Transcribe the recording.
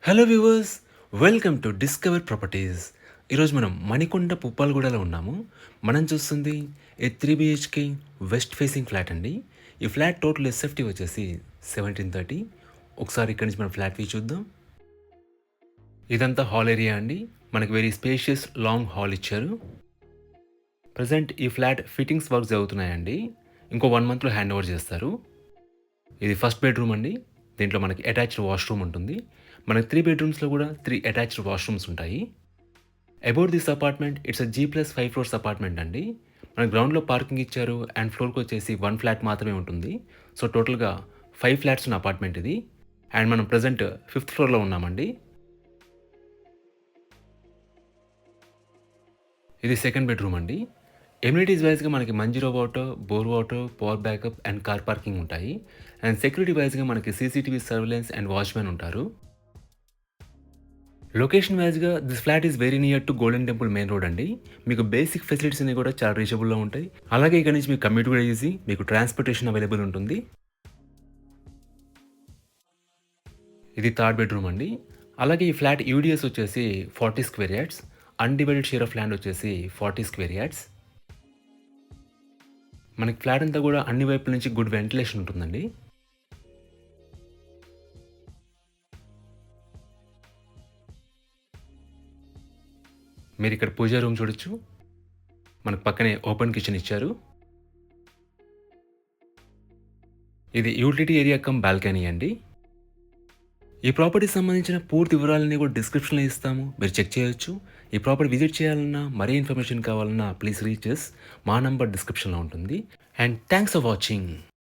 Hello viewers, welcome to discover properties. ఈరోజు మనం మణికొండ పుప్పాలగూడలో ఉన్నాము. మనం చూస్తుంది ఏ 3 బిహెచ్కే వెస్ట్ ఫేసింగ్ ఫ్లాట్ అండి. ఈ ఫ్లాట్ టోటల్ ఎస్ఎఫ్టీ వచ్చేసి 1730. ఒకసారి ఇక్కడి నుంచి మనం ఫ్లాట్ వ్యూ చూద్దాం. ఇదంతా హాల్ ఏరియా అండి. మనకి వెరీ స్పేషియస్ లాంగ్ హాల్ ఇచ్చారు. ప్రజెంట్ ఈ ఫ్లాట్ ఫిట్టింగ్స్ వర్క్స్ అవుతున్నాయండి. ఇంకో 1 మంత్లో హ్యాండ్ ఓవర్ చేస్తారు. ఇది ఫస్ట్ బెడ్రూమ్ అండి. దీంట్లో మనకి అటాచ్డ్ వాష్రూమ్ ఉంటుంది. మనకి 3 బెడ్రూమ్స్లో కూడా 3 అటాచ్డ్ వాష్రూమ్స్ ఉంటాయి. About this apartment, it's G+5 floors apartment అండి. మన గ్రౌండ్లో పార్కింగ్ ఇచ్చారు అండ్ ఫ్లోర్కి వచ్చేసి 1 ఫ్లాట్ మాత్రమే ఉంటుంది. సో టోటల్గా 5 ఫ్లాట్స్ ఉన్న అపార్ట్మెంట్ ఇది. అండ్ మనం ప్రజెంట్ 5th ఫ్లోర్లో ఉన్నామండి. ఇది సెకండ్ బెడ్రూమ్ అండి. ఎమ్యూనిటీస్ వైజ్గా మనకి Manjira water, bore water, power backup and car parking ఉంటాయి. అండ్ సెక్యూరిటీ వైజ్గా మనకి సీసీటీవీ సర్వేలెన్స్ అండ్ వాచ్మెన్ ఉంటారు. లొకేషన్ వైజ్గా this flat is very near to golden temple main road అండి. మీకు బేసిక్ ఫెసిలిటీస్ అన్ని కూడా చాలా రీచబుల్లో ఉంటాయి. అలాగే ఇక్కడ నుంచి మీకు కమ్యూట్ కూడా ఈజీ, మీకు ట్రాన్స్పోర్టేషన్ అవైలబుల్ ఉంటుంది. ఇది థర్డ్ బెడ్రూమ్ అండి. అలాగే ఈ ఫ్లాట్ యూడిఎస్ వచ్చేసి 40 square yards, undivided share of land వచ్చేసి 40 స్క్వేర్ యార్డ్స్. మనకి ఫ్లాట్ అంతా కూడా అన్ని వైపుల నుంచి గుడ్ వెంటిలేషన్ ఉంటుందండి. మీరు ఇక్కడ పూజా రూమ్ చూడొచ్చు. మనకు పక్కనే ఓపెన్ కిచెన్ ఇచ్చారు. ఇది యూటిలిటీ ఏరియా కమ్ బాల్కనీ అండి. ఈ ప్రాపర్టీకి సంబంధించిన పూర్తి వివరాలన్నీ కూడా డిస్క్రిప్షన్లో ఇస్తాము, మీరు చెక్ చేయొచ్చు. ఈ ప్రాపర్టీ విజిట్ చేయాలన్నా, మరీ ఇన్ఫర్మేషన్ కావాలన్నా ప్లీజ్ రీచ్ అస్. మా నంబర్ డిస్క్రిప్షన్లో ఉంటుంది. And thanks for watching.